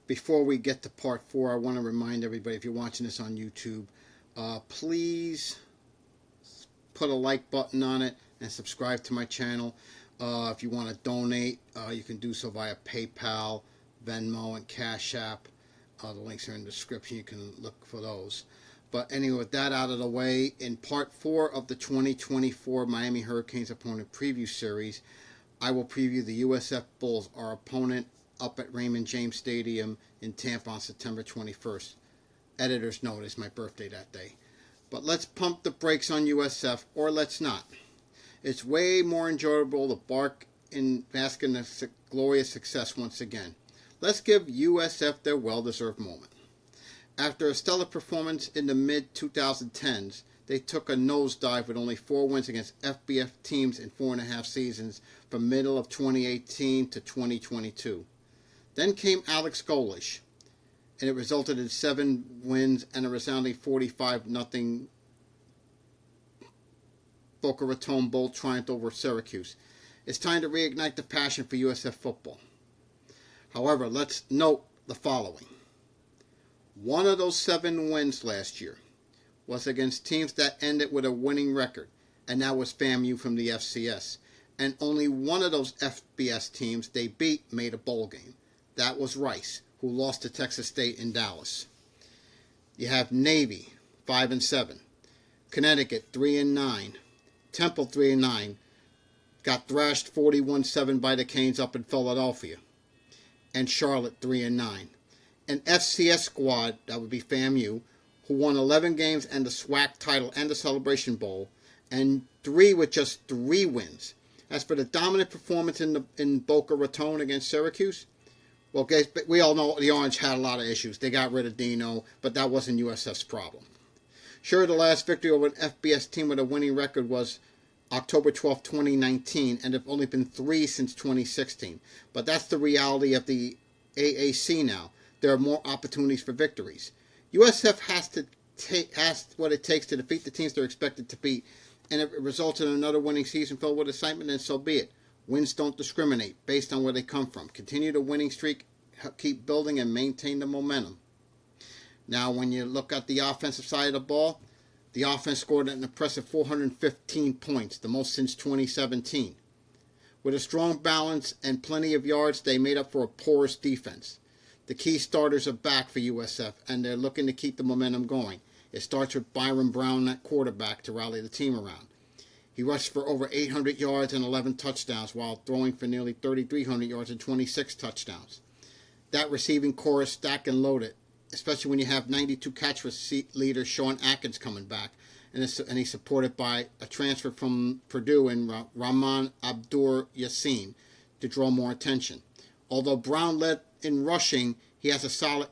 Before we get to part 4, I want to remind everybody, if you're watching this on YouTube, please put a like button on it and subscribe to my channel. If you want to donate, you can do so via PayPal, Venmo, and Cash App. The links are in the description. You can look for those. But anyway, with that out of the way, in part 4 of the 2024 Miami Hurricanes opponent preview series, I will preview the USF Bulls, our opponent, up at Raymond James Stadium in Tampa on September 21st. Editor's note, is my birthday that day. But let's pump the brakes on USF, or let's not. It's way more enjoyable to bask in the glorious success once again. Let's give USF their well-deserved moment. After a stellar performance in the mid-2010s, they took a nosedive with only 4 wins against FBF teams in 4.5 seasons from middle of 2018 to 2022. Then came Alex Golish, and it resulted in 7 wins and a resounding 45-0 Boca Raton Bowl triumph over Syracuse. It's time to reignite the passion for USF football. However, let's note the following. One of those 7 wins last year was against teams that ended with a winning record, and that was FAMU from the FCS. And only one of those FBS teams they beat made a bowl game. That was Rice, who lost to Texas State in Dallas. You have Navy, 5-7. Connecticut, 3-9. Temple, 3-9. Got thrashed 41-7 by the Canes up in Philadelphia. And Charlotte, 3-9. An FCS squad, that would be FAMU, who won 11 games and the SWAC title and the Celebration Bowl, and 3 with just 3 wins. As for the dominant performance in Boca Raton against Syracuse, well, guys, we all know the Orange had a lot of issues. They got rid of Dino, but that wasn't USF's problem. Sure, the last victory over an FBS team with a winning record was October 12, 2019, and there have only been 3 since 2016. But that's the reality of the AAC now. There are more opportunities for victories. USF has what it takes to defeat the teams they're expected to beat, and if it results in another winning season filled with excitement, then so be it. Wins don't discriminate based on where they come from. Continue the winning streak, keep building, and maintain the momentum. Now, when you look at the offensive side of the ball, the offense scored an impressive 415 points, the most since 2017. With a strong balance and plenty of yards, they made up for a porous defense. The key starters are back for USF, and they're looking to keep the momentum going. It starts with Byron Brown at quarterback to rally the team around. He rushed for over 800 yards and 11 touchdowns while throwing for nearly 3,300 yards and 26 touchdowns. That receiving core is stacked and loaded, especially when you have 92 catch leader Sean Atkins coming back, and he's supported by a transfer from Purdue in Rahman Abdur Yassin to draw more attention. Although Brown led in rushing, he has a solid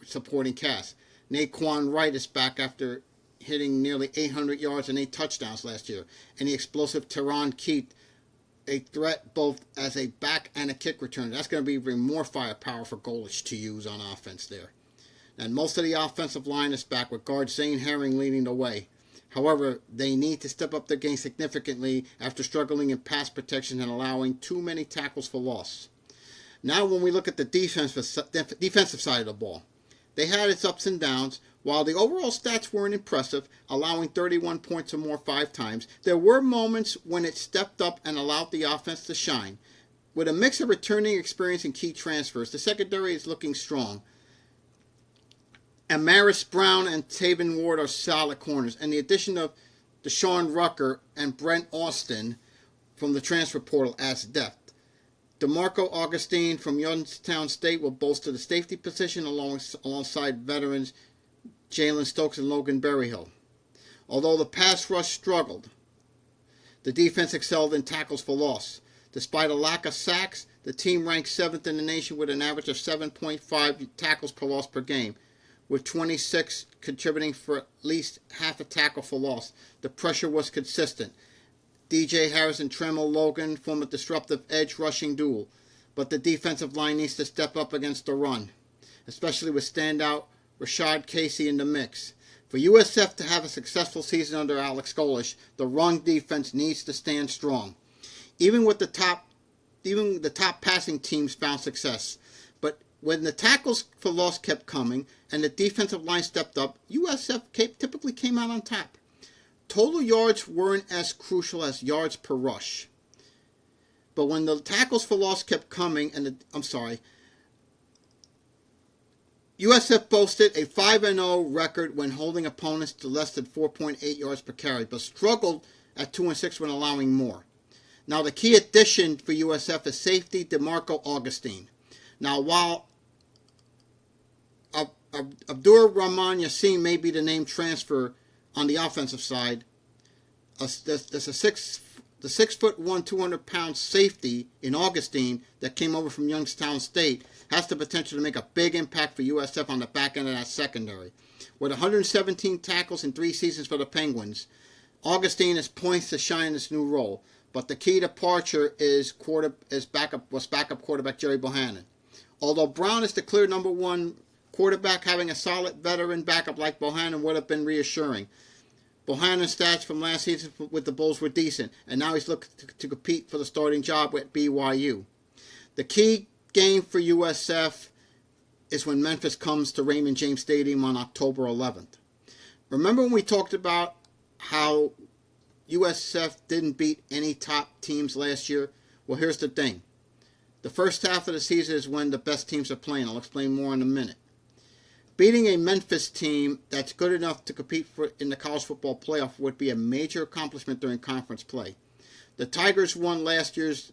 supporting cast. Naquan Wright is back after hitting nearly 800 yards and 8 touchdowns last year, and the explosive Teron Keith, a threat both as a back and a kick returner. That's going to be even more firepower for Golish to use on offense there. And most of the offensive line is back, with guard Zane Herring leading the way. However, they need to step up their game significantly after struggling in pass protection and allowing too many tackles for loss. Now when we look at the defensive side of the ball, they had its ups and downs. While the overall stats weren't impressive, allowing 31 points or more 5 times, there were moments when it stepped up and allowed the offense to shine. With a mix of returning experience and key transfers, the secondary is looking strong. Amaris Brown and Taven Ward are solid corners, and the addition of Deshaun Rucker and Brent Austin from the transfer portal adds depth. DeMarco Augustine from Youngstown State will bolster the safety position alongside veterans Jalen Stokes and Logan Berryhill. Although the pass rush struggled, the defense excelled in tackles for loss. Despite a lack of sacks, the team ranked 7th in the nation with an average of 7.5 tackles per loss per game, with 26 contributing for at least half a tackle for loss. The pressure was consistent. DJ Harris and Tremel Logan form a disruptive edge rushing duel, but the defensive line needs to step up against the run, especially with standout Rashad Casey in the mix. For USF to have a successful season under Alex Golish, the run defense needs to stand strong. Even the top passing teams found success, but when the tackles for loss kept coming and the defensive line stepped up, USF typically came out on top. Total yards weren't as crucial as yards per rush. But when the tackles for loss kept coming, USF boasted a 5-0 record when holding opponents to less than 4.8 yards per carry, but struggled at 2-6 when allowing more. Now, the key addition for USF is safety DeMarco Augustine. Now, while Abdur Rahman Yassin may be the name transfer on the offensive side, there's the 6'1", 200-pound safety in Augustine that came over from Youngstown State has the potential to make a big impact for USF on the back end of that secondary. With 117 tackles in 3 seasons for the Penguins, Augustine is poised to shine in this new role. But the key departure was backup quarterback Jerry Bohannon. Although Brown is the clear number 1 quarterback, having a solid veteran backup like Bohannon would have been reassuring. Bohannon's stats from last season with the Bulls were decent, and now he's looking to compete for the starting job at BYU. The key game for USF is when Memphis comes to Raymond James Stadium on October 11th. Remember when we talked about how USF didn't beat any top teams last year? Well, here's the thing. The first half of the season is when the best teams are playing. I'll explain more in a minute. Beating a Memphis team that's good enough to compete in the college football playoff would be a major accomplishment during conference play. The Tigers won last year's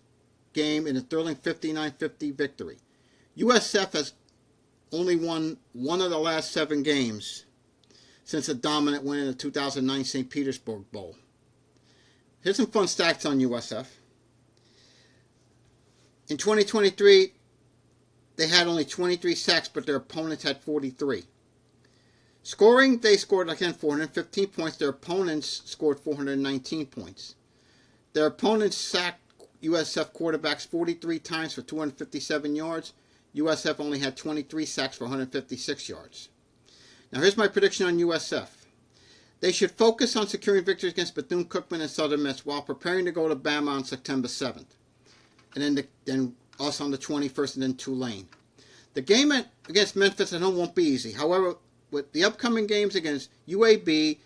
game in a thrilling 59-50 victory. USF has only won one of the last 7 games since a dominant win in the 2009 St. Petersburg Bowl. Here's some fun stats on USF. In 2023, they had only 23 sacks, but their opponents had 43. Scoring, they scored, again, 415 points. Their opponents scored 419 points. Their opponents sacked USF quarterbacks 43 times for 257 yards. USF only had 23 sacks for 156 yards. Now, here's my prediction on USF. They should focus on securing victories against Bethune-Cookman and Southern Miss while preparing to go to Bama on September 7th. And then us on the 21st, and then Tulane. The game against Memphis at home won't be easy. However, with the upcoming games against UAB,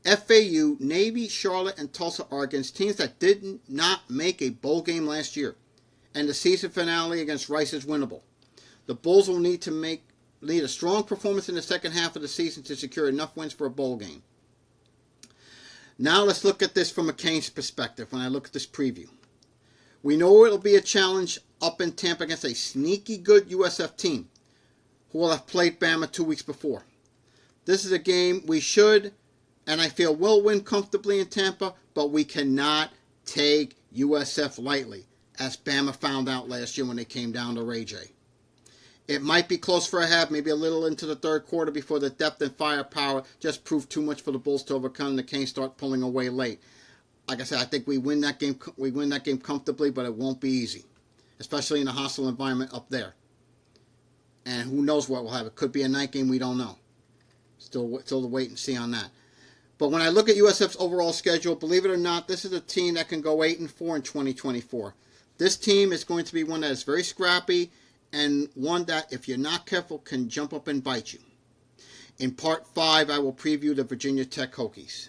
FAU, Navy, Charlotte, and Tulsa are against teams that did not make a bowl game last year. And the season finale against Rice is winnable. The Bulls will need a strong performance in the second half of the season to secure enough wins for a bowl game. Now let's look at this from a Canes perspective when I look at this preview. We know it'll be a challenge up in Tampa against a sneaky good USF team who will have played Bama 2 weeks before. This is a game we should, and I feel will win comfortably in Tampa, but we cannot take USF lightly, as Bama found out last year when they came down to Ray J. It might be close for a half, maybe a little into the third quarter before the depth and firepower just proved too much for the Bulls to overcome and the Canes start pulling away late. Like I said, I think we win that game comfortably, but it won't be easy, especially in a hostile environment up there. And who knows what will happen. It could be a night game, we don't know. Still to wait and see on that. But when I look at USF's overall schedule, believe it or not, this is a team that can go 8-4 in 2024. This team is going to be one that is very scrappy and one that, if you're not careful, can jump up and bite you. In Part 5, I will preview the Virginia Tech Hokies.